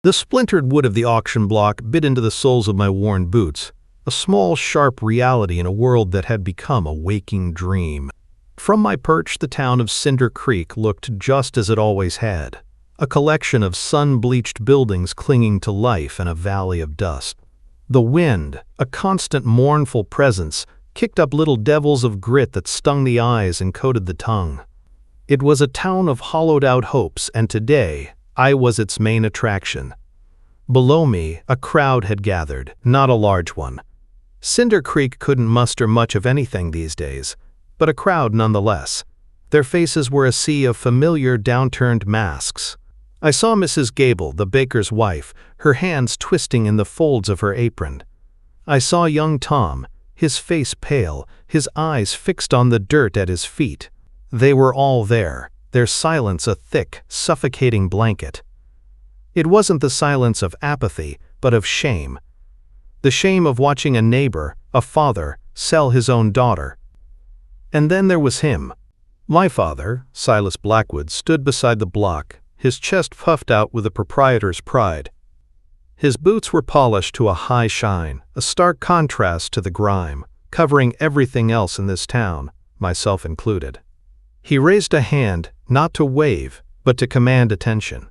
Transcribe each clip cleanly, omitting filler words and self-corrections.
The splintered wood of the auction block bit into the soles of my worn boots, a small, sharp reality in a world that had become a waking dream. From my perch, the town of Cinder Creek looked just as it always had, a collection of sun-bleached buildings clinging to life in a valley of dust. The wind, a constant mournful presence, kicked up little devils of grit that stung the eyes and coated the tongue. It was a town of hollowed-out hopes, and today I was its main attraction. Below me, a crowd had gathered, not a large one. Cinder Creek couldn't muster much of anything these days, but a crowd nonetheless. Their faces were a sea of familiar downturned masks. I saw Mrs. Gable, the baker's wife, her hands twisting in the folds of her apron. I saw young Tom, his face pale, his eyes fixed on the dirt at his feet. They were all there, their silence a thick, suffocating blanket. It wasn't the silence of apathy, but of shame. The shame of watching a neighbor, a father, sell his own daughter. And then there was him. My father, Silas Blackwood, stood beside the block, his chest puffed out with a proprietor's pride. His boots were polished to a high shine, a stark contrast to the grime, covering everything else in this town, myself included. He raised a hand, not to wave, but to command attention.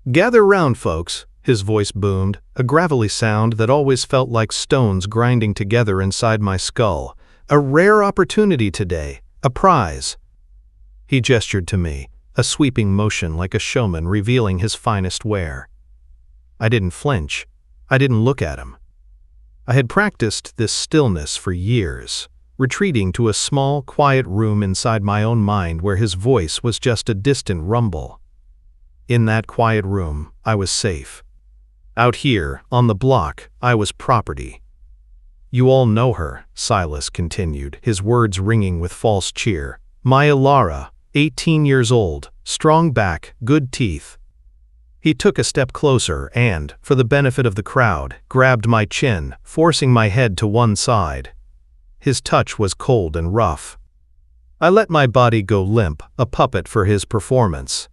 "Gather round, folks," his voice boomed, a gravelly sound that always felt like stones grinding together inside my skull. "A rare opportunity today, a prize." He gestured to me, a sweeping motion like a showman revealing his finest ware. I didn't flinch. I didn't look at him. I had practiced this stillness for years, retreating to a small, quiet room inside my own mind where his voice was just a distant rumble. In that quiet room, I was safe. Out here, on the block, I was property. "You all know her," Silas continued, his words ringing with false cheer. "My Elara, 18 years old, strong back, good teeth." He took a step closer and, for the benefit of the crowd, grabbed my chin, forcing my head to one side. His touch was cold and rough. I let my body go limp, a puppet for his performance.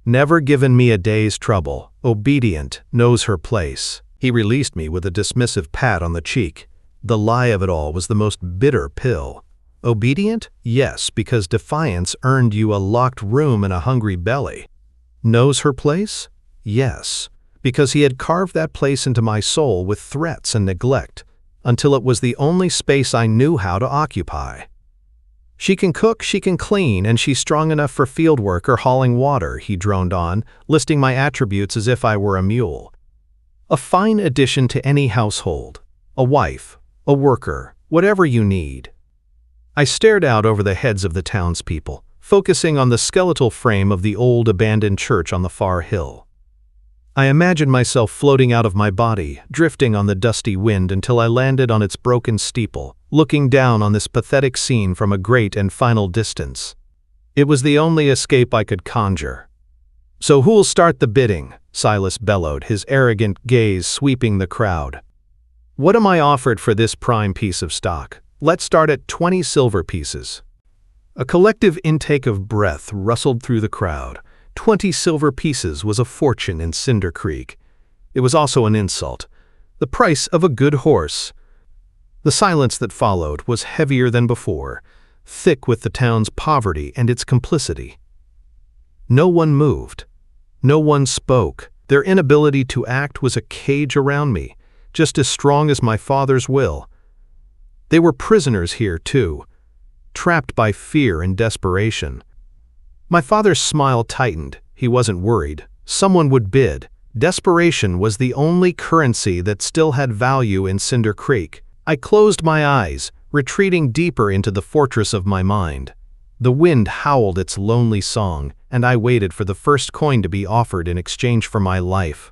Never given me a day's trouble, obedient, knows her place. He released me with a dismissive pat on the cheek. The lie of it all was the most bitter pill. Obedient? Yes, because defiance earned you a locked room and a hungry belly. Knows her place? Yes, because he had carved that place into my soul with threats and neglect, until it was the only space I knew how to occupy. "She can cook, she can clean, and she's strong enough for field work or hauling water," he droned on, listing my attributes as if I were a mule. "A fine addition to any household. A wife, a worker, whatever you need." I stared out over the heads of the townspeople, focusing on the skeletal frame of the old abandoned church on the far hill. I imagined myself floating out of my body, drifting on the dusty wind until I landed on its broken steeple, looking down on this pathetic scene from a great and final distance. It was the only escape I could conjure. "So who'll start the bidding?" Silas bellowed, his arrogant gaze sweeping the crowd. "What am I offered for this prime piece of stock? Let's start at 20 silver pieces." A collective intake of breath rustled through the crowd. 20 silver pieces was a fortune in Cinder Creek. It was also an insult. The price of a good horse. The silence that followed was heavier than before, thick with the town's poverty and its complicity. No one moved. No one spoke. Their inability to act was a cage around me, just as strong as my father's will. They were prisoners here, too, trapped by fear and desperation. My father's smile tightened. He wasn't worried. Someone would bid. Desperation was the only currency that still had value in Cinder Creek. I closed my eyes, retreating deeper into the fortress of my mind. The wind howled its lonely song, and I waited for the first coin to be offered in exchange for my life.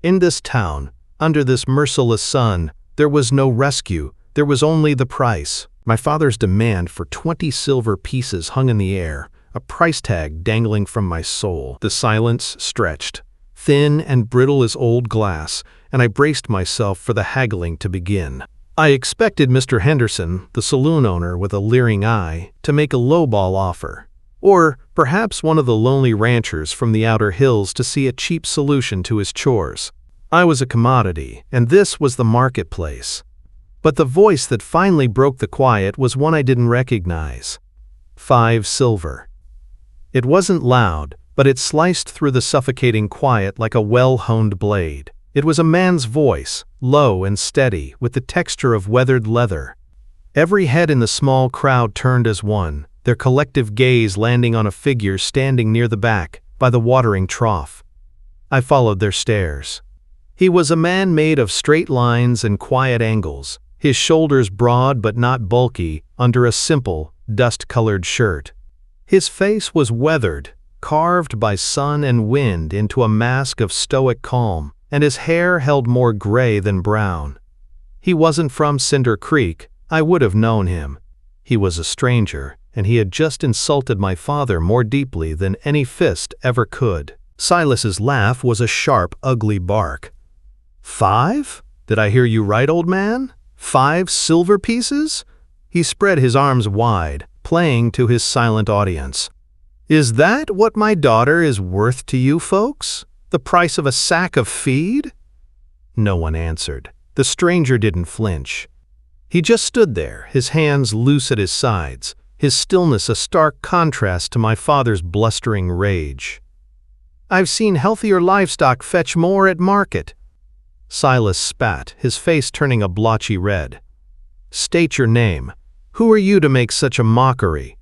In this town, under this merciless sun, there was no rescue. There was only the price. My father's demand for 20 silver pieces hung in the air, a price tag dangling from my soul. The silence stretched, thin and brittle as old glass, and I braced myself for the haggling to begin. I expected Mr. Henderson, the saloon owner with a leering eye, to make a lowball offer. Or perhaps one of the lonely ranchers from the outer hills to see a cheap solution to his chores. I was a commodity, and this was the marketplace. But the voice that finally broke the quiet was one I didn't recognize. 5 silver. It wasn't loud, but it sliced through the suffocating quiet like a well-honed blade. It was a man's voice, low and steady, with the texture of weathered leather. Every head in the small crowd turned as one, their collective gaze landing on a figure standing near the back, by the watering trough. I followed their stares. He was a man made of straight lines and quiet angles, his shoulders broad but not bulky, under a simple, dust-colored shirt. His face was weathered, carved by sun and wind into a mask of stoic calm, and his hair held more gray than brown. He wasn't from Cinder Creek. I would have known him. He was a stranger, and he had just insulted my father more deeply than any fist ever could. Silas's laugh was a sharp, ugly bark. 5? Did I hear you right, old man? 5 silver pieces? He spread his arms wide, playing to his silent audience. Is that what my daughter is worth to you folks? The price of a sack of feed? No one answered. The stranger didn't flinch. He just stood there, his hands loose at his sides, his stillness a stark contrast to my father's blustering rage. I've seen healthier livestock fetch more at market. Silas spat, his face turning a blotchy red. State your name. Who are you to make such a mockery?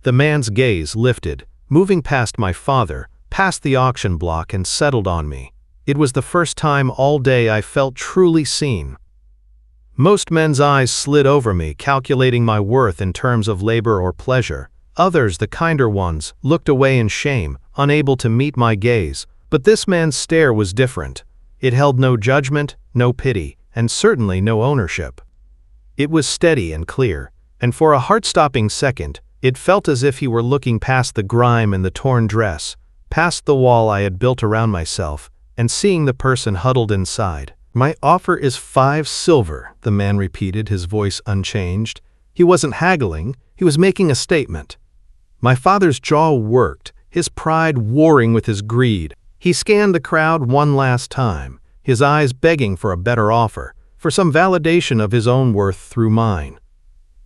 The man's gaze lifted, moving past my father, past the auction block, and settled on me. It was the first time all day I felt truly seen. Most men's eyes slid over me, calculating my worth in terms of labor or pleasure. Others, the kinder ones, looked away in shame, unable to meet my gaze. But this man's stare was different. It held no judgment, no pity, and certainly no ownership. It was steady and clear, and for a heart-stopping second, it felt as if he were looking past the grime and the torn dress, past the wall I had built around myself, and seeing the person huddled inside. My offer is 5 silver, the man repeated, his voice unchanged. He wasn't haggling, he was making a statement. My father's jaw worked, his pride warring with his greed. He scanned the crowd one last time, his eyes begging for a better offer, for some validation of his own worth through mine.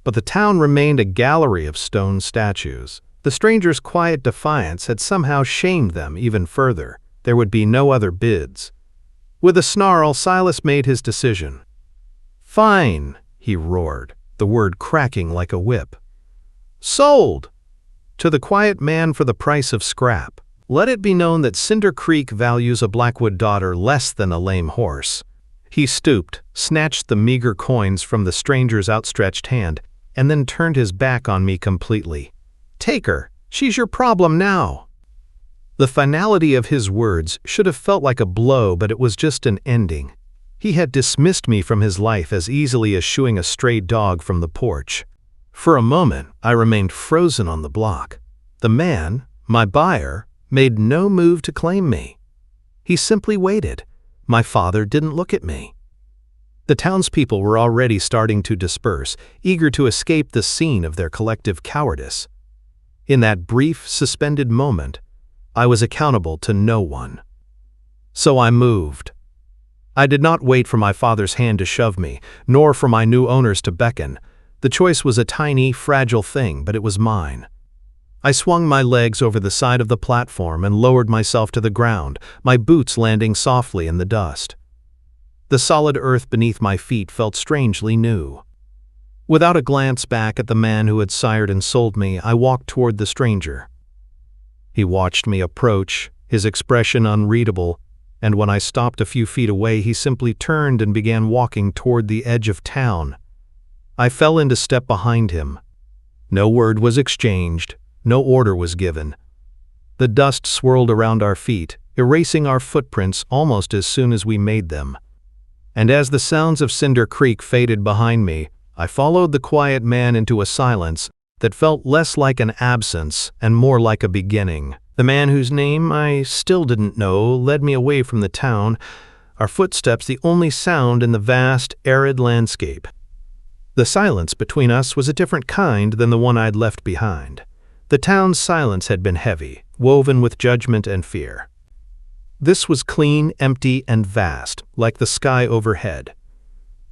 But the town remained a gallery of stone statues. The stranger's quiet defiance had somehow shamed them even further. There would be no other bids. With a snarl, Silas made his decision. Fine, he roared, the word cracking like a whip. Sold! To the quiet man for the price of scrap. Let it be known that Cinder Creek values a Blackwood daughter less than a lame horse. He stooped, snatched the meager coins from the stranger's outstretched hand, and then turned his back on me completely. Take her. She's your problem now. The finality of his words should have felt like a blow, but it was just an ending. He had dismissed me from his life as easily as shooing a stray dog from the porch. For a moment, I remained frozen on the block. The man, my buyer, made no move to claim me. He simply waited. My father didn't look at me. The townspeople were already starting to disperse, eager to escape the scene of their collective cowardice. In that brief, suspended moment, I was accountable to no one. So I moved. I did not wait for my father's hand to shove me, nor for my new owners to beckon. The choice was a tiny, fragile thing, but it was mine. I swung my legs over the side of the platform and lowered myself to the ground, my boots landing softly in the dust. The solid earth beneath my feet felt strangely new. Without a glance back at the man who had sired and sold me, I walked toward the stranger. He watched me approach, his expression unreadable, and when I stopped a few feet away, he simply turned and began walking toward the edge of town. I fell into step behind him. No word was exchanged, no order was given. The dust swirled around our feet, erasing our footprints almost as soon as we made them. And as the sounds of Cinder Creek faded behind me, I followed the quiet man into a silence that felt less like an absence and more like a beginning. The man whose name I still didn't know led me away from the town, our footsteps the only sound in the vast, arid landscape. The silence between us was a different kind than the one I'd left behind. The town's silence had been heavy, woven with judgment and fear. This was clean, empty, and vast, like the sky overhead.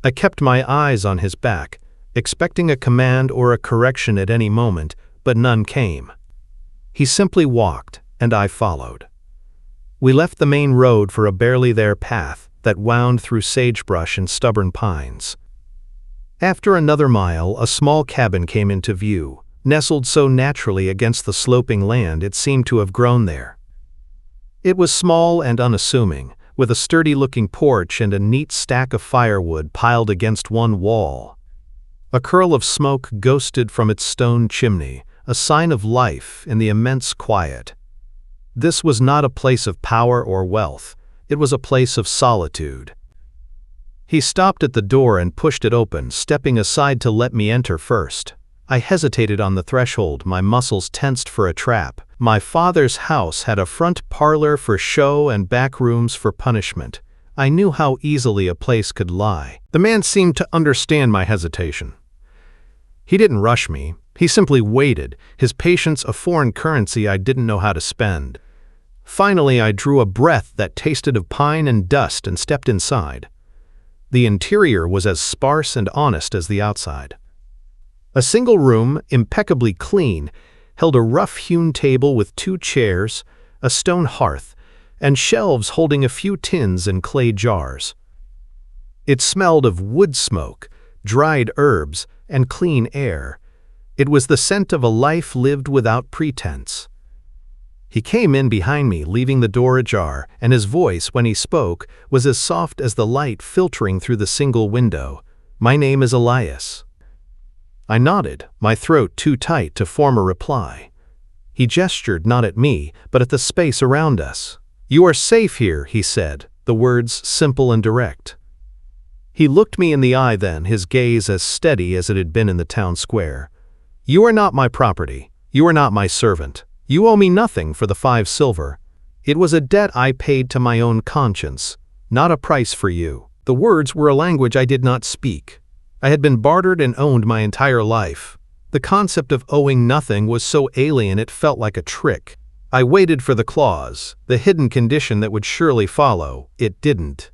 I kept my eyes on his back, expecting a command or a correction at any moment, but none came. He simply walked, and I followed. We left the main road for a barely there path that wound through sagebrush and stubborn pines. After another mile, a small cabin came into view, nestled so naturally against the sloping land it seemed to have grown there. It was small and unassuming, with a sturdy-looking porch and a neat stack of firewood piled against one wall. A curl of smoke ghosted from its stone chimney, a sign of life in the immense quiet. This was not a place of power or wealth. It was a place of solitude. He stopped at the door and pushed it open, stepping aside to let me enter first. I hesitated on the threshold, my muscles tensed for a trap. My father's house had a front parlor for show and back rooms for punishment. I knew how easily a place could lie. The man seemed to understand my hesitation. He didn't rush me. He simply waited, his patience a foreign currency I didn't know how to spend. Finally, I drew a breath that tasted of pine and dust and stepped inside. The interior was as sparse and honest as the outside. A single room, impeccably clean, held a rough-hewn table with 2 chairs, a stone hearth, and shelves holding a few tins and clay jars. It smelled of wood smoke, dried herbs, and clean air. It was the scent of a life lived without pretense. He came in behind me, leaving the door ajar, and his voice, when he spoke, was as soft as the light filtering through the single window. "My name is Elias." I nodded, my throat too tight to form a reply. He gestured not at me, but at the space around us. "You are safe here," he said, the words simple and direct. He looked me in the eye then, his gaze as steady as it had been in the town square. "You are not my property. You are not my servant. You owe me nothing for the 5 silver. It was a debt I paid to my own conscience, not a price for you." The words were a language I did not speak. I had been bartered and owned my entire life. The concept of owing nothing was so alien it felt like a trick. I waited for the clause, the hidden condition that would surely follow. It didn't.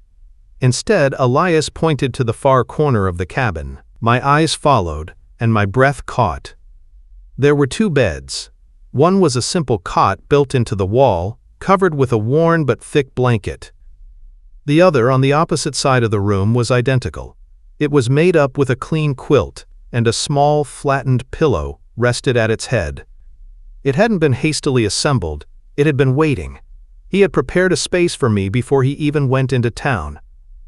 Instead, Elias pointed to the far corner of the cabin. My eyes followed, and my breath caught. There were 2 beds. One was a simple cot built into the wall, covered with a worn but thick blanket. The other, on the opposite side of the room, was identical. It was made up with a clean quilt, and a small, flattened pillow rested at its head. It hadn't been hastily assembled. It had been waiting. He had prepared a space for me before he even went into town.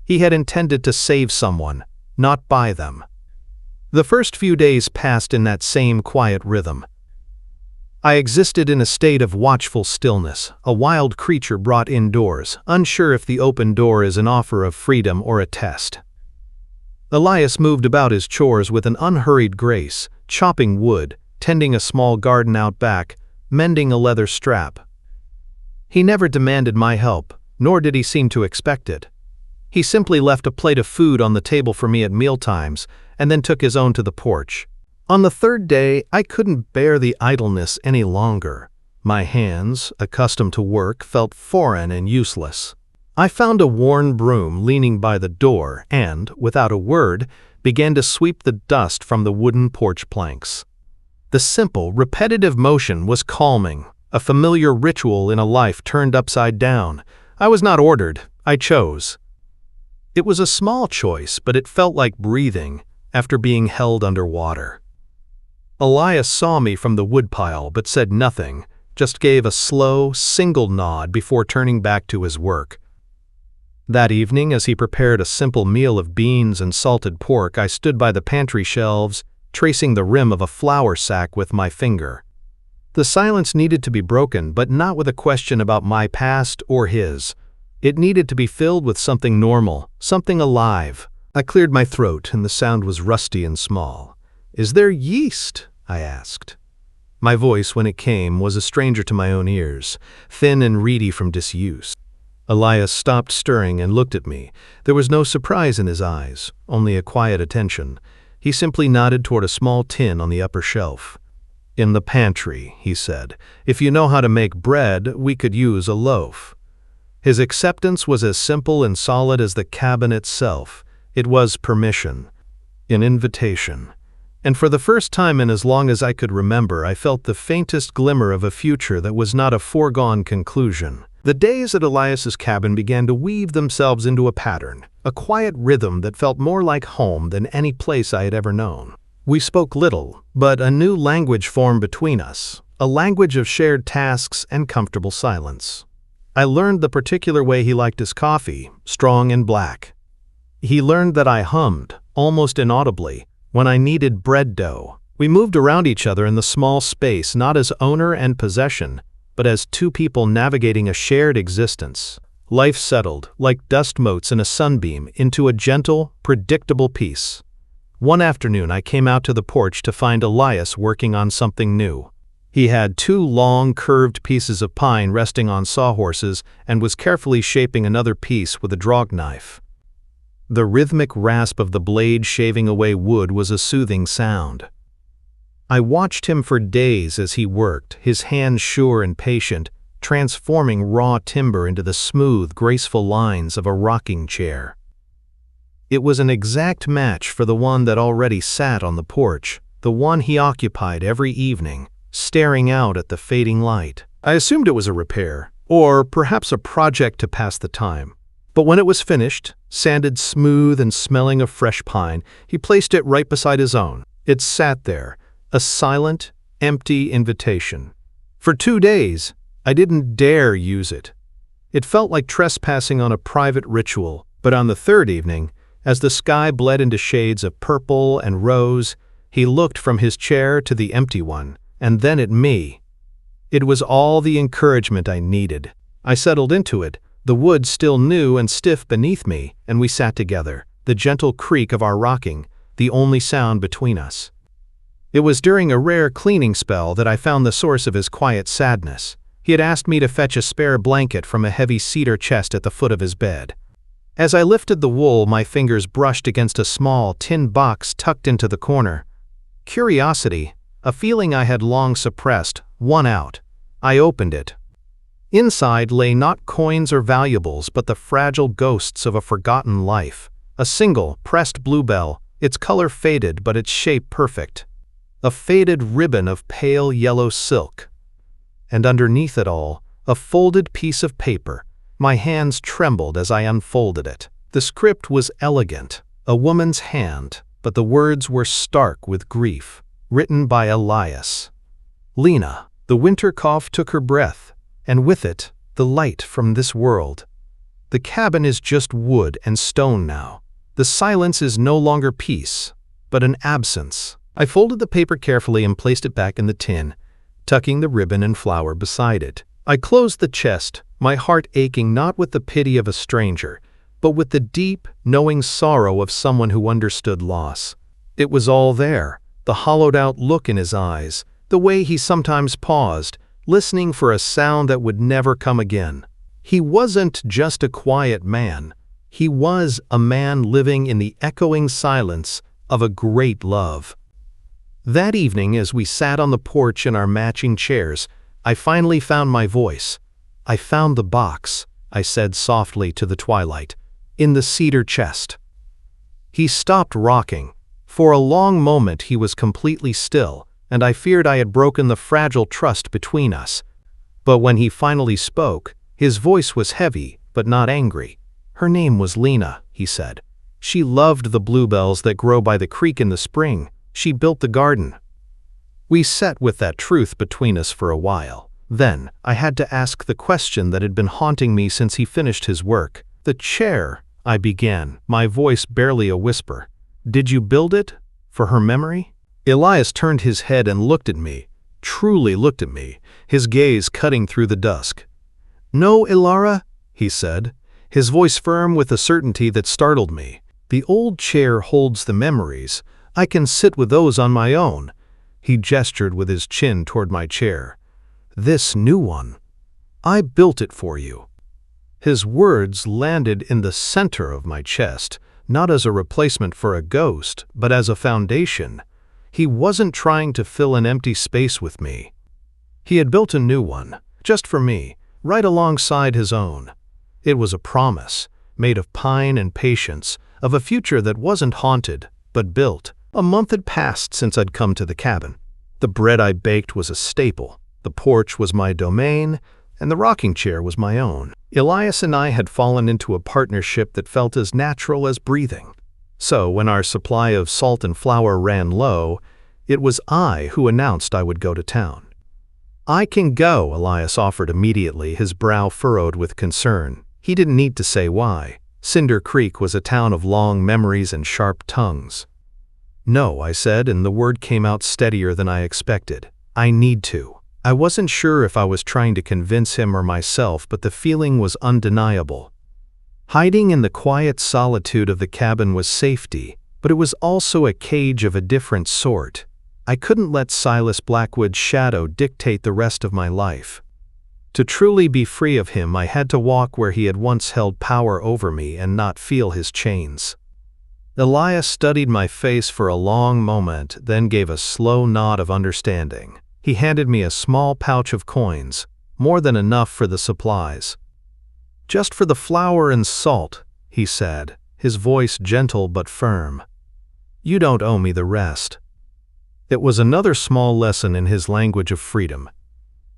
He had intended to save someone, not buy them. The first few days passed in that same quiet rhythm. I existed in a state of watchful stillness, a wild creature brought indoors, unsure if the open door is an offer of freedom or a test. Elias moved about his chores with an unhurried grace, chopping wood, tending a small garden out back, mending a leather strap. He never demanded my help, nor did he seem to expect it. He simply left a plate of food on the table for me at mealtimes, and then took his own to the porch. On the 3rd day, I couldn't bear the idleness any longer. My hands, accustomed to work, felt foreign and useless. I found a worn broom leaning by the door and, without a word, began to sweep the dust from the wooden porch planks. The simple, repetitive motion was calming, a familiar ritual in a life turned upside down. I was not ordered, I chose. It was a small choice, but it felt like breathing after being held underwater. Elias saw me from the woodpile but said nothing, just gave a slow, single nod before turning back to his work. That evening, as he prepared a simple meal of beans and salted pork, I stood by the pantry shelves, tracing the rim of a flour sack with my finger. The silence needed to be broken, but not with a question about my past or his. It needed to be filled with something normal, something alive. I cleared my throat, and the sound was rusty and small. "Is there yeast?" I asked. My voice, when it came, was a stranger to my own ears, thin and reedy from disuse. Elias stopped stirring and looked at me. There was no surprise in his eyes, only a quiet attention. He simply nodded toward a small tin on the upper shelf. "In the pantry," he said. "If you know how to make bread, we could use a loaf." His acceptance was as simple and solid as the cabin itself. It was permission, an invitation. And for the first time in as long as I could remember, I felt the faintest glimmer of a future that was not a foregone conclusion. The days at Elias's cabin began to weave themselves into a pattern, a quiet rhythm that felt more like home than any place I had ever known. We spoke little, but a new language formed between us, a language of shared tasks and comfortable silence. I learned the particular way he liked his coffee, strong and black. He learned that I hummed, almost inaudibly, when I needed bread dough. We moved around each other in the small space, not as owner and possession, but as two people navigating a shared existence. Life settled, like dust motes in a sunbeam, into a gentle, predictable peace. One afternoon I came out to the porch to find Elias working on something new. He had two long, curved pieces of pine resting on sawhorses and was carefully shaping another piece with a draw knife. The rhythmic rasp of the blade shaving away wood was a soothing sound. I watched him for days as he worked, his hands sure and patient, transforming raw timber into the smooth, graceful lines of a rocking chair. It was an exact match for the one that already sat on the porch, the one he occupied every evening, staring out at the fading light. I assumed it was a repair, or perhaps a project to pass the time. But when it was finished, sanded smooth and smelling of fresh pine, he placed it right beside his own. It sat there, a silent, empty invitation. For 2 days, I didn't dare use it. It felt like trespassing on a private ritual, but on the third evening, as the sky bled into shades of purple and rose, he looked from his chair to the empty one, and then at me. It was all the encouragement I needed. I settled into it, the wood still new and stiff beneath me, and we sat together, the gentle creak of our rocking, the only sound between us. It was during a rare cleaning spell that I found the source of his quiet sadness. He had asked me to fetch a spare blanket from a heavy cedar chest at the foot of his bed. As I lifted the wool, my fingers brushed against a small tin box tucked into the corner. Curiosity, a feeling I had long suppressed, won out. I opened it. Inside lay not coins or valuables, but the fragile ghosts of a forgotten life. A single, pressed bluebell, its color faded but its shape perfect. A faded ribbon of pale yellow silk. And underneath it all, a folded piece of paper. My hands trembled as I unfolded it. The script was elegant, a woman's hand, but the words were stark with grief. Written by Elias. Lena, the winter cough took her breath, and with it, the light from this world. The cabin is just wood and stone now. The silence is no longer peace, but an absence. I folded the paper carefully and placed it back in the tin, tucking the ribbon and flower beside it. I closed the chest, my heart aching not with the pity of a stranger, but with the deep, knowing sorrow of someone who understood loss. It was all there, the hollowed-out look in his eyes, the way he sometimes paused, listening for a sound that would never come again. He wasn't just a quiet man. He was a man living in the echoing silence of a great love. That evening, as we sat on the porch in our matching chairs, I finally found my voice. "I found the box," I said softly to the twilight, "in the cedar chest." He stopped rocking. For a long moment he was completely still, and I feared I had broken the fragile trust between us. But when he finally spoke, his voice was heavy, but not angry. "Her name was Lena," he said. "She loved the bluebells that grow by the creek in the spring. She built the garden." We sat with that truth between us for a while. Then, I had to ask the question that had been haunting me since he finished his work. "The chair," I began, my voice barely a whisper. "Did you build it? For her memory?" Elias turned his head and looked at me, truly looked at me, his gaze cutting through the dusk. "No, Elara," he said, his voice firm with a certainty that startled me. "The old chair holds the memories. I can sit with those on my own." He gestured with his chin toward my chair. "This new one, I built it for you." His words landed in the center of my chest, not as a replacement for a ghost, but as a foundation. He wasn't trying to fill an empty space with me. He had built a new one, just for me, right alongside his own. It was a promise, made of pine and patience, of a future that wasn't haunted, but built. A month had passed since I'd come to the cabin. The bread I baked was a staple, the porch was my domain, and the rocking chair was my own. Elias and I had fallen into a partnership that felt as natural as breathing. So when our supply of salt and flour ran low, it was I who announced I would go to town. "I can go," Elias offered immediately, his brow furrowed with concern. He didn't need to say why. Cinder Creek was a town of long memories and sharp tongues. "No," I said, and the word came out steadier than I expected. "I need to." I wasn't sure if I was trying to convince him or myself, but the feeling was undeniable. Hiding in the quiet solitude of the cabin was safety, but it was also a cage of a different sort. I couldn't let Silas Blackwood's shadow dictate the rest of my life. To truly be free of him, I had to walk where he had once held power over me and not feel his chains. Elias studied my face for a long moment, then gave a slow nod of understanding. He handed me a small pouch of coins, more than enough for the supplies. "Just for the flour and salt," he said, his voice gentle but firm. "You don't owe me the rest." It was another small lesson in his language of freedom.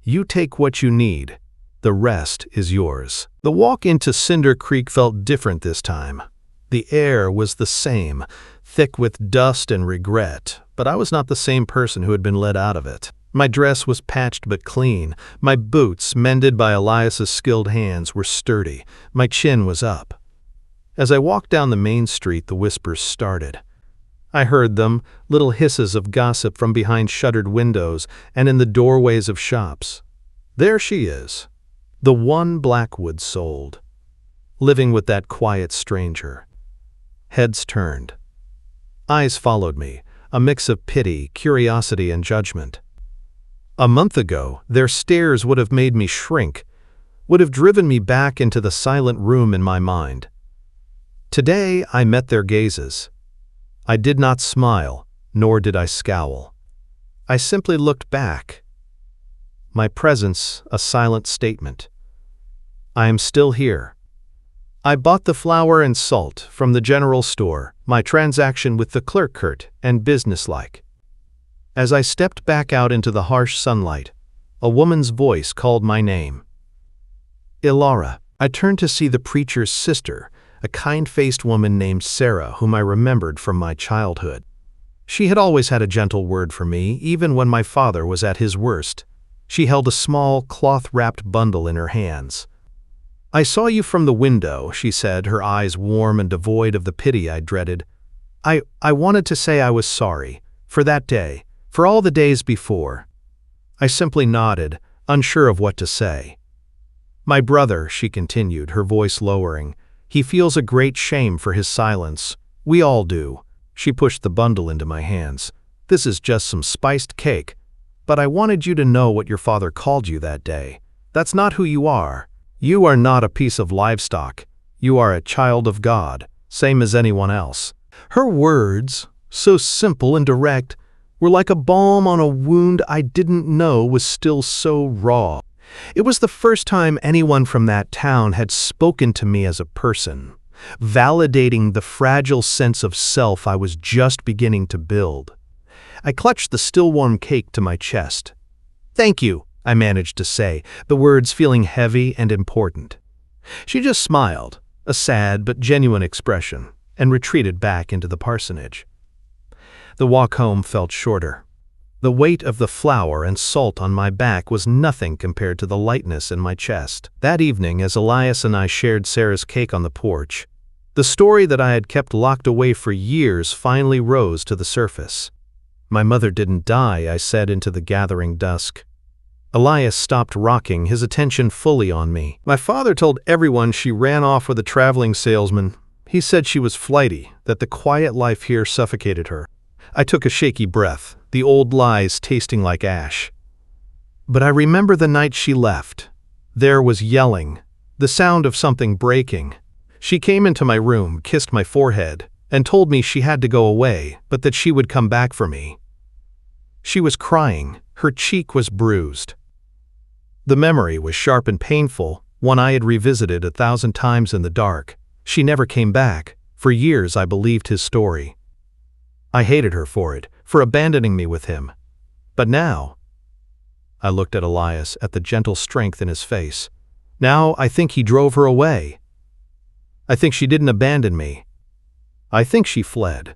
You take what you need, the rest is yours. The walk into Cinder Creek felt different this time. The air was the same, thick with dust and regret, but I was not the same person who had been let out of it. My dress was patched but clean. My boots, mended by Elias's skilled hands, were sturdy. My chin was up. As I walked down the main street, the whispers started. I heard them, little hisses of gossip from behind shuttered windows and in the doorways of shops. There she is, the one Blackwood sold, living with that quiet stranger. Heads turned. Eyes followed me, a mix of pity, curiosity, and judgment. A month ago, their stares would have made me shrink, would have driven me back into the silent room in my mind. Today, I met their gazes. I did not smile, nor did I scowl. I simply looked back. My presence, a silent statement. I am still here. I bought the flour and salt from the general store, my transaction with the clerk curt and businesslike. As I stepped back out into the harsh sunlight, a woman's voice called my name. Elara. I turned to see the preacher's sister, a kind-faced woman named Sarah, whom I remembered from my childhood. She had always had a gentle word for me, even when my father was at his worst. She held a small, cloth-wrapped bundle in her hands. "I saw you from the window," she said, her eyes warm and devoid of the pity I dreaded. I wanted to say I was sorry, for that day, for all the days before." I simply nodded, unsure of what to say. "My brother," she continued, her voice lowering, "he feels a great shame for his silence. We all do." She pushed the bundle into my hands. "This is just some spiced cake, but I wanted you to know what your father called you that day. That's not who you are. You are not a piece of livestock. You are a child of God, same as anyone else." Her words, so simple and direct, were like a balm on a wound I didn't know was still so raw. It was the first time anyone from that town had spoken to me as a person, validating the fragile sense of self I was just beginning to build. I clutched the still-warm cake to my chest. "Thank you," I managed to say, the words feeling heavy and important. She just smiled, a sad but genuine expression, and retreated back into the parsonage. The walk home felt shorter. The weight of the flour and salt on my back was nothing compared to the lightness in my chest. That evening, as Elias and I shared Sarah's cake on the porch, the story that I had kept locked away for years finally rose to the surface. "My mother didn't die," I said into the gathering dusk. Elias stopped rocking, his attention fully on me. "My father told everyone she ran off with a traveling salesman. He said she was flighty, that the quiet life here suffocated her." I took a shaky breath, the old lies tasting like ash. "But I remember the night she left. There was yelling, the sound of something breaking. She came into my room, kissed my forehead, and told me she had to go away, but that she would come back for me. She was crying, her cheek was bruised. The memory was sharp and painful, one I had revisited 1,000 times in the dark. She never came back. For years I believed his story. I hated her for it, for abandoning me with him. But now, I looked at Elias, at the gentle strength in his face. Now I think he drove her away. I think she didn't abandon me. I think she fled.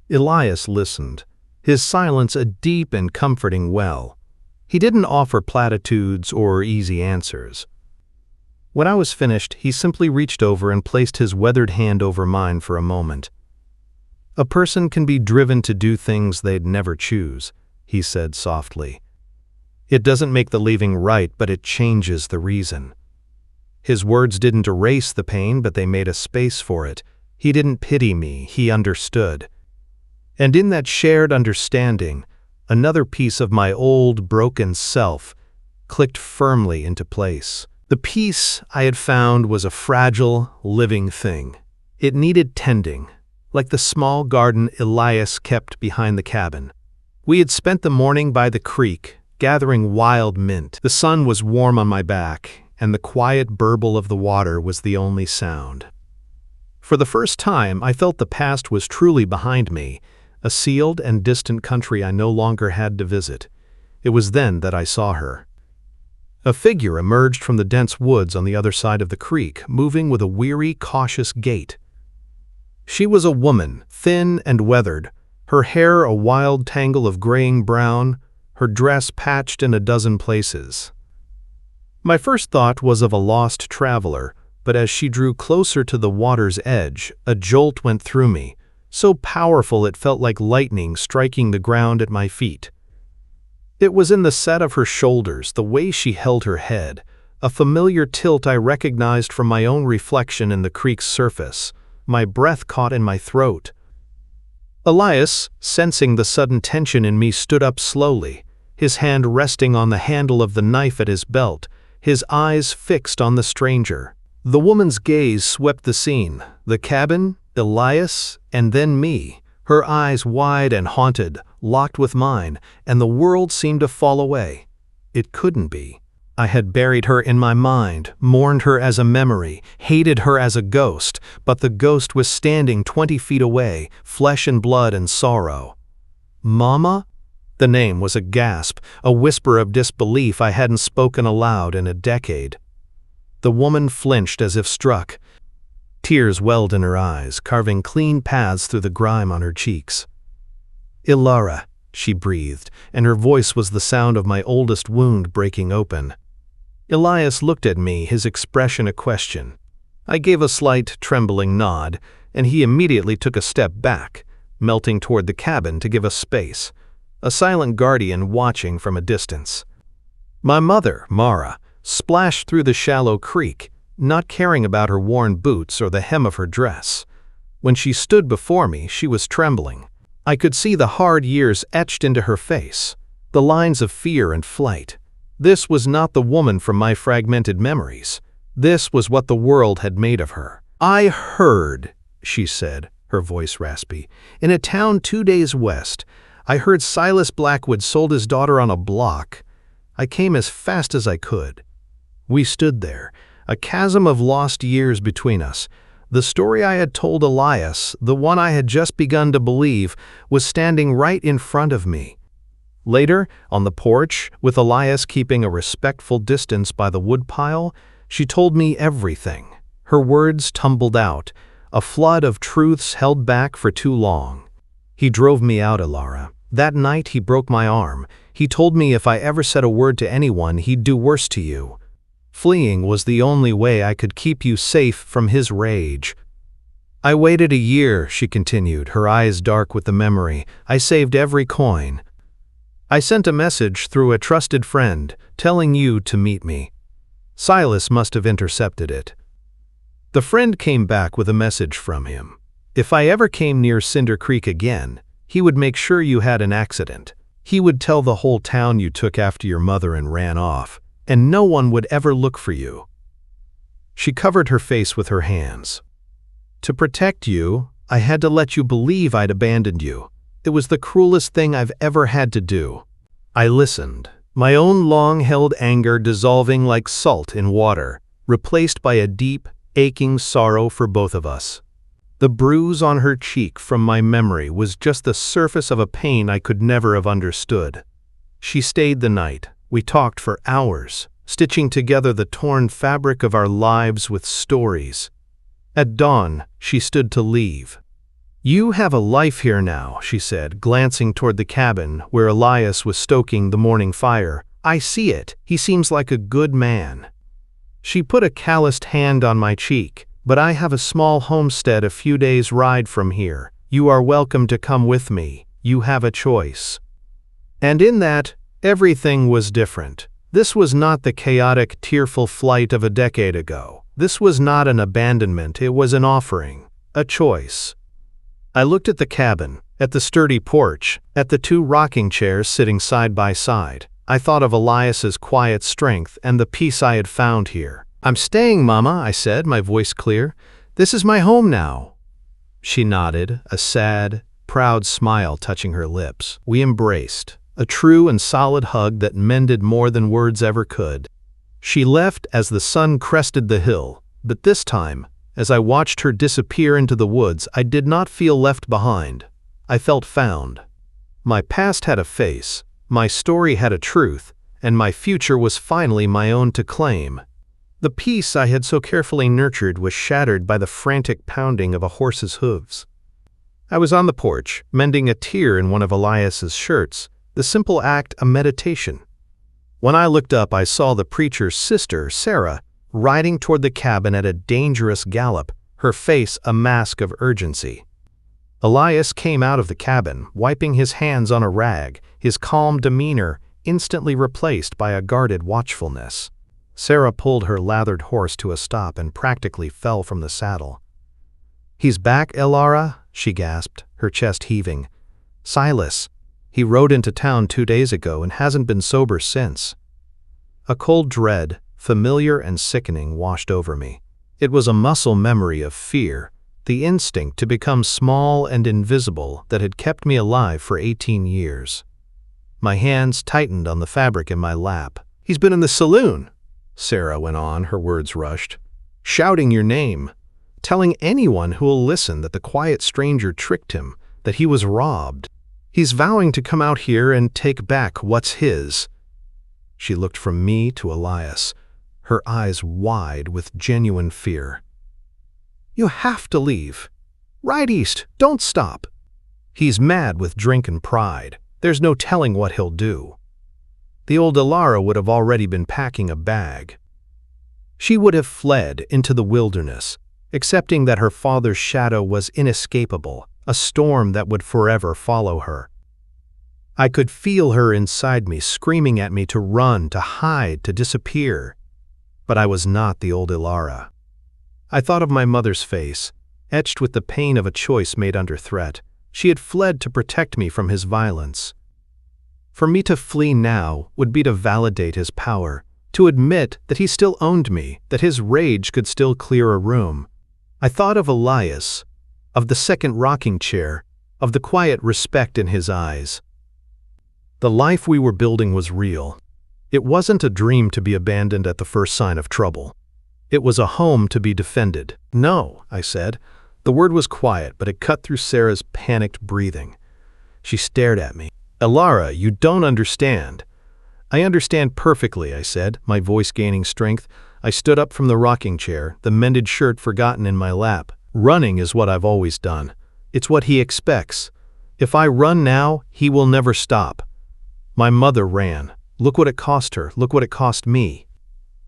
Elias listened, his silence a deep and comforting well. He didn't offer platitudes or easy answers. When I was finished, he simply reached over and placed his weathered hand over mine for a moment. A person can be driven to do things they'd never choose, he said softly. It doesn't make the leaving right, but it changes the reason. His words didn't erase the pain, but they made a space for it. He didn't pity me, he understood. And in that shared understanding, another piece of my old, broken self clicked firmly into place. The piece I had found was a fragile, living thing. It needed tending, like the small garden Elias kept behind the cabin. We had spent the morning by the creek, gathering wild mint. The sun was warm on my back, and the quiet burble of the water was the only sound. For the first time, I felt the past was truly behind me, a sealed and distant country I no longer had to visit. It was then that I saw her. A figure emerged from the dense woods on the other side of the creek, moving with a weary, cautious gait. She was a woman, thin and weathered, her hair a wild tangle of graying brown, her dress patched in a dozen places. My first thought was of a lost traveler, but as she drew closer to the water's edge, a jolt went through me, so powerful it felt like lightning striking the ground at my feet. It was in the set of her shoulders, the way she held her head, a familiar tilt I recognized from my own reflection in the creek's surface. My breath caught in my throat. Elias, sensing the sudden tension in me, stood up slowly, his hand resting on the handle of the knife at his belt, his eyes fixed on the stranger. The woman's gaze swept the scene, the cabin, Elias, and then me, her eyes wide and haunted, locked with mine, and the world seemed to fall away. It couldn't be. I had buried her in my mind, mourned her as a memory, hated her as a ghost, but the ghost was standing 20 feet away, flesh and blood and sorrow. Mama? The name was a gasp, a whisper of disbelief I hadn't spoken aloud in a decade. The woman flinched as if struck. Tears welled in her eyes, carving clean paths through the grime on her cheeks. Elara, she breathed, and her voice was the sound of my oldest wound breaking open. Elias looked at me, his expression a question. I gave a slight, trembling nod, and he immediately took a step back, melting toward the cabin to give us space, a silent guardian watching from a distance. My mother, Mara, splashed through the shallow creek, not caring about her worn boots or the hem of her dress. When she stood before me, she was trembling. I could see the hard years etched into her face, the lines of fear and flight. This was not the woman from my fragmented memories. This was what the world had made of her. I heard, she said, her voice raspy, in a town 2 days west. I heard Silas Blackwood sold his daughter on a block. I came as fast as I could. We stood there, a chasm of lost years between us. The story I had told Elias, the one I had just begun to believe, was standing right in front of me. Later, on the porch, with Elias keeping a respectful distance by the woodpile, she told me everything. Her words tumbled out, a flood of truths held back for too long. He drove me out, Elara. That night he broke my arm. He told me if I ever said a word to anyone, he'd do worse to you. Fleeing was the only way I could keep you safe from his rage. I waited a year, she continued, her eyes dark with the memory. I saved every coin. I sent a message through a trusted friend, telling you to meet me. Silas must have intercepted it. The friend came back with a message from him. If I ever came near Cinder Creek again, he would make sure you had an accident. He would tell the whole town you took after your mother and ran off, and no one would ever look for you. She covered her face with her hands. To protect you, I had to let you believe I'd abandoned you. It was the cruelest thing I've ever had to do. I listened, my own long-held anger dissolving like salt in water, replaced by a deep, aching sorrow for both of us. The bruise on her cheek from my memory was just the surface of a pain I could never have understood. She stayed the night. We talked for hours, stitching together the torn fabric of our lives with stories. At dawn, she stood to leave. "You have a life here now," she said, glancing toward the cabin where Elias was stoking the morning fire. "I see it. He seems like a good man." She put a calloused hand on my cheek. "But I have a small homestead a few days' ride from here. You are welcome to come with me. You have a choice." And in that, everything was different. This was not the chaotic, tearful flight of a decade ago. This was not an abandonment, it was an offering, a choice. I looked at the cabin, at the sturdy porch, at the 2 rocking chairs sitting side by side. I thought of Elias's quiet strength and the peace I had found here. "I'm staying, Mama," I said, my voice clear. "This is my home now." She nodded, a sad, proud smile touching her lips. We embraced, a true and solid hug that mended more than words ever could. She left as the sun crested the hill, but this time, as I watched her disappear into the woods, I did not feel left behind. I felt found. My past had a face, my story had a truth, and my future was finally my own to claim. The peace I had so carefully nurtured was shattered by the frantic pounding of a horse's hooves. I was on the porch, mending a tear in one of Elias's shirts, the simple act a meditation. When I looked up, I saw the preacher's sister, Sarah, riding toward the cabin at a dangerous gallop, her face a mask of urgency. Elias came out of the cabin, wiping his hands on a rag, his calm demeanor instantly replaced by a guarded watchfulness. Sarah pulled her lathered horse to a stop and practically fell from the saddle. "He's back, Elara?" she gasped, her chest heaving. "Silas. He rode into town 2 days ago and hasn't been sober since." A cold dread, familiar and sickening, washed over me. It was a muscle memory of fear, the instinct to become small and invisible that had kept me alive for 18 years. My hands tightened on the fabric in my lap. "He's been in the saloon," Sarah went on, her words rushed, "shouting your name, telling anyone who will listen that the quiet stranger tricked him, that he was robbed. He's vowing to come out here and take back what's his." She looked from me to Elias, her eyes wide with genuine fear. "You have to leave. Ride east, don't stop. He's mad with drink and pride. There's no telling what he'll do." The old Elara would have already been packing a bag. She would have fled into the wilderness, accepting that her father's shadow was inescapable, a storm that would forever follow her. I could feel her inside me, screaming at me to run, to hide, to disappear. But I was not the old Elara. I thought of my mother's face, etched with the pain of a choice made under threat. She had fled to protect me from his violence. For me to flee now would be to validate his power, to admit that he still owned me, that his rage could still clear a room. I thought of Elias, of the second rocking chair, of the quiet respect in his eyes. The life we were building was real. It wasn't a dream to be abandoned at the first sign of trouble. It was a home to be defended. "No," I said. The word was quiet, but it cut through Sarah's panicked breathing. She stared at me. "Elara, you don't understand." "I understand perfectly," I said, my voice gaining strength. I stood up from the rocking chair, the mended shirt forgotten in my lap. "Running is what I've always done. It's what he expects. If I run now, he will never stop. My mother ran. Look what it cost her. Look what it cost me."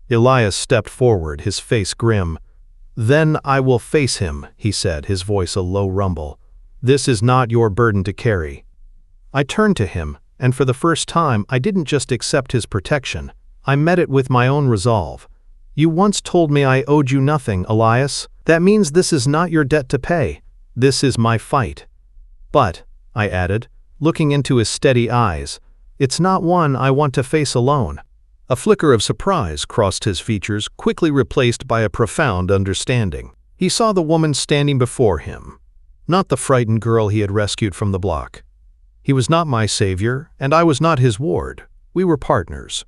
Elias stepped forward, his face grim. "Then I will face him," he said, his voice a low rumble. "This is not your burden to carry." I turned to him, and for the first time I didn't just accept his protection. I met it with my own resolve. "You once told me I owed you nothing, Elias. That means this is not your debt to pay. This is my fight. But," I added, looking into his steady eyes, "it's not one I want to face alone." A flicker of surprise crossed his features, quickly replaced by a profound understanding. He saw the woman standing before him, not the frightened girl he had rescued from the block. He was not my savior, and I was not his ward. We were partners.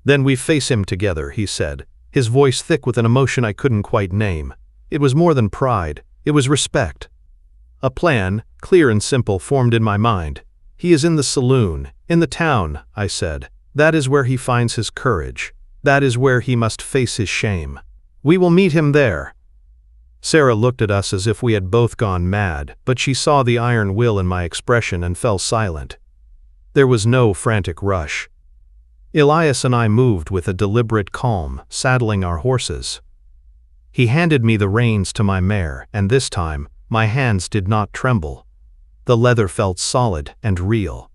"Then we face him together," he said, his voice thick with an emotion I couldn't quite name. It was more than pride, it was respect. A plan, clear and simple, formed in my mind. "He is in the saloon, in the town," I said. "That is where he finds his courage. That is where he must face his shame. We will meet him there." Sarah looked at us as if we had both gone mad, but she saw the iron will in my expression and fell silent. There was no frantic rush. Elias and I moved with a deliberate calm, saddling our horses. He handed me the reins to my mare, and this time, my hands did not tremble. The leather felt solid and real.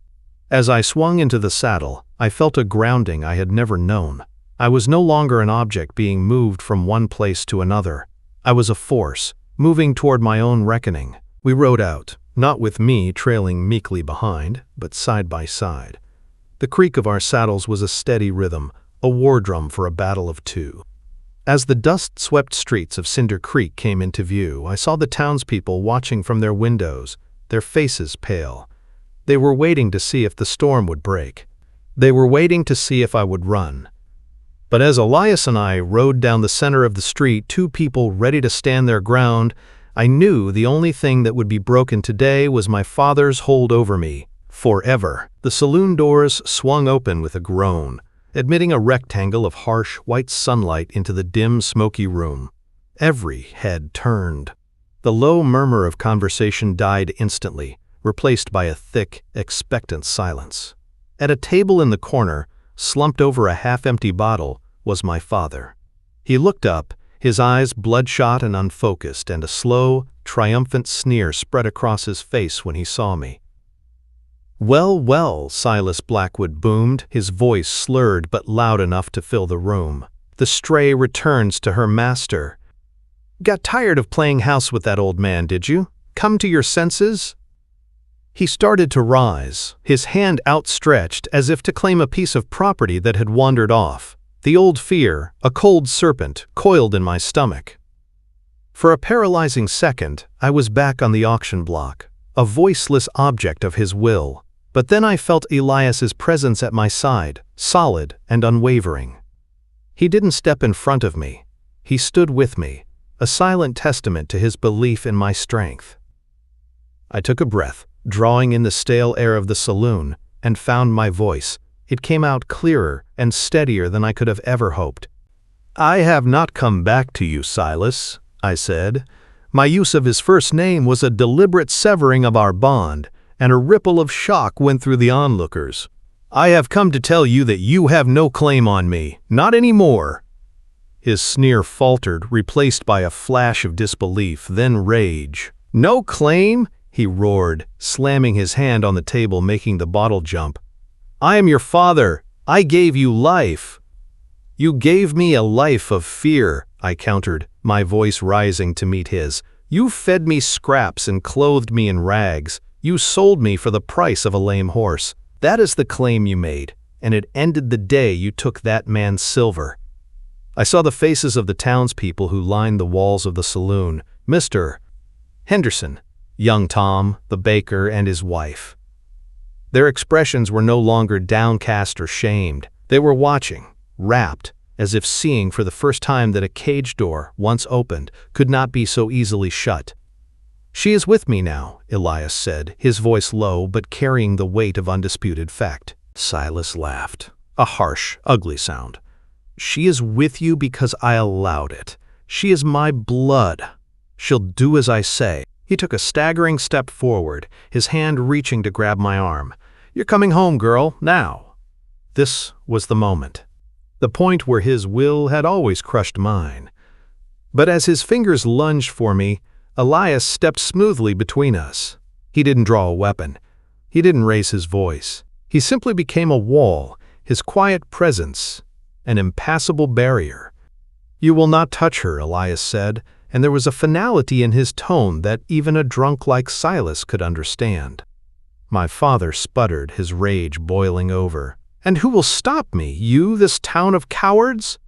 As I swung into the saddle, I felt a grounding I had never known. I was no longer an object being moved from one place to another. I was a force, moving toward my own reckoning. We rode out, not with me trailing meekly behind, but side by side. The creak of our saddles was a steady rhythm, a war drum for a battle of two. As the dust-swept streets of Cinder Creek came into view, I saw the townspeople watching from their windows, their faces pale. They were waiting to see if the storm would break. They were waiting to see if I would run. But as Elias and I rode down the center of the street, two people ready to stand their ground, I knew the only thing that would be broken today was my father's hold over me, forever. The saloon doors swung open with a groan, admitting a rectangle of harsh, white sunlight into the dim, smoky room. Every head turned. The low murmur of conversation died instantly, replaced by a thick, expectant silence. At a table in the corner, slumped over a half-empty bottle, was my father. He looked up, his eyes bloodshot and unfocused, and a slow, triumphant sneer spread across his face when he saw me. "Well, well," Silas Blackwood boomed, his voice slurred but loud enough to fill the room. "The stray returns to her master. Got tired of playing house with that old man, did you? Come to your senses?" He started to rise, his hand outstretched as if to claim a piece of property that had wandered off. The old fear, a cold serpent, coiled in my stomach. For a paralyzing second, I was back on the auction block, a voiceless object of his will. But then I felt Elias's presence at my side, solid and unwavering. He didn't step in front of me. He stood with me, a silent testament to his belief in my strength. I took a breath, drawing in the stale air of the saloon, and found my voice. It came out clearer and steadier than I could have ever hoped. "I have not come back to you, Silas," I said. My use of his first name was a deliberate severing of our bond, and a ripple of shock went through the onlookers. "I have come to tell you that you have no claim on me, not anymore." His sneer faltered, replaced by a flash of disbelief, then rage. "No claim?" he roared, slamming his hand on the table, making the bottle jump. "I am your father. I gave you life." "You gave me a life of fear," I countered, my voice rising to meet his. "You fed me scraps and clothed me in rags. You sold me for the price of a lame horse. That is the claim you made, and it ended the day you took that man's silver." I saw the faces of the townspeople who lined the walls of the saloon. Mr. Henderson, young Tom, the baker, and his wife. Their expressions were no longer downcast or shamed. They were watching, rapt, as if seeing for the first time that a cage door, once opened, could not be so easily shut. "She is with me now," Elias said, his voice low but carrying the weight of undisputed fact. Silas laughed, a harsh, ugly sound. "She is with you because I allowed it. She is my blood. She'll do as I say." He took a staggering step forward, his hand reaching to grab my arm. "You're coming home, girl, now." This was the moment. The point where his will had always crushed mine. But as his fingers lunged for me, Elias stepped smoothly between us. He didn't draw a weapon. He didn't raise his voice. He simply became a wall, his quiet presence, an impassable barrier. "You will not touch her," Elias said, and there was a finality in his tone that even a drunk like Silas could understand. My father sputtered, his rage boiling over. "And who will stop me? You, this town of cowards?"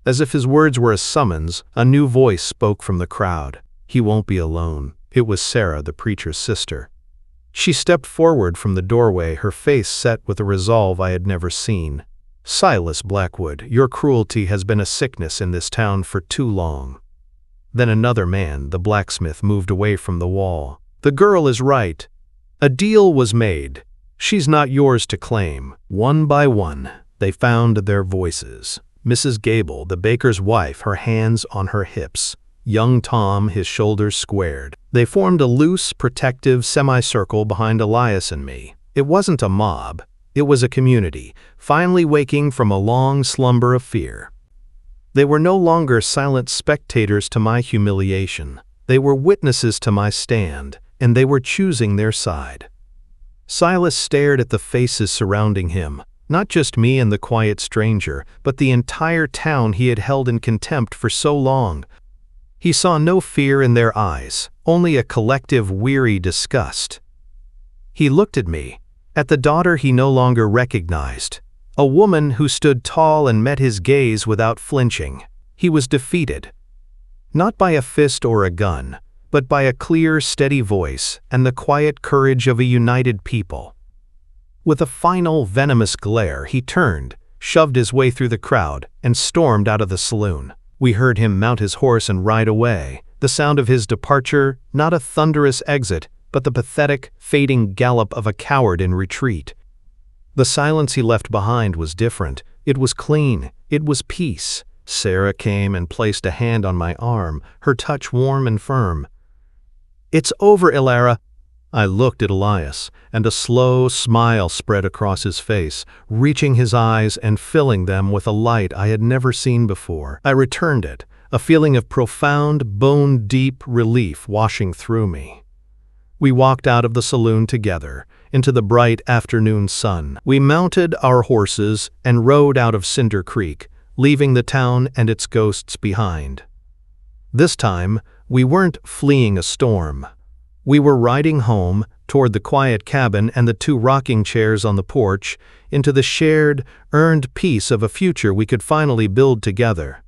As if his words were a summons, a new voice spoke from the crowd. "He won't be alone." It was Sarah, the preacher's sister. She stepped forward from the doorway, her face set with a resolve I had never seen. "Silas Blackwood, your cruelty has been a sickness in this town for too long." Then another man, the blacksmith, moved away from the wall. "The girl is right. A deal was made. She's not yours to claim." One by one, they found their voices. Mrs. Gable, the baker's wife, her hands on her hips. Young Tom, his shoulders squared. They formed a loose, protective semicircle behind Elias and me. It wasn't a mob. It was a community, finally waking from a long slumber of fear. They were no longer silent spectators to my humiliation. They were witnesses to my stand, and they were choosing their side. Silas stared at the faces surrounding him, not just me and the quiet stranger, but the entire town he had held in contempt for so long. He saw no fear in their eyes, only a collective weary disgust. He looked at me, at the daughter he no longer recognized, a woman who stood tall and met his gaze without flinching. He was defeated, not by a fist or a gun, but by a clear, steady voice and the quiet courage of a united people. With a final, venomous glare, he turned, shoved his way through the crowd, and stormed out of the saloon. We heard him mount his horse and ride away, the sound of his departure not a thunderous exit, but the pathetic, fading gallop of a coward in retreat. The silence he left behind was different. It was clean. It was peace. Sarah came and placed a hand on my arm, her touch warm and firm. "It's over, Elara." I looked at Elias, and a slow smile spread across his face, reaching his eyes and filling them with a light I had never seen before. I returned it, a feeling of profound, bone-deep relief washing through me. We walked out of the saloon together, into the bright afternoon sun. We mounted our horses and rode out of Cinder Creek, leaving the town and its ghosts behind. This time, we weren't fleeing a storm. We were riding home, toward the quiet cabin and the 2 rocking chairs on the porch, into the shared, earned peace of a future we could finally build together.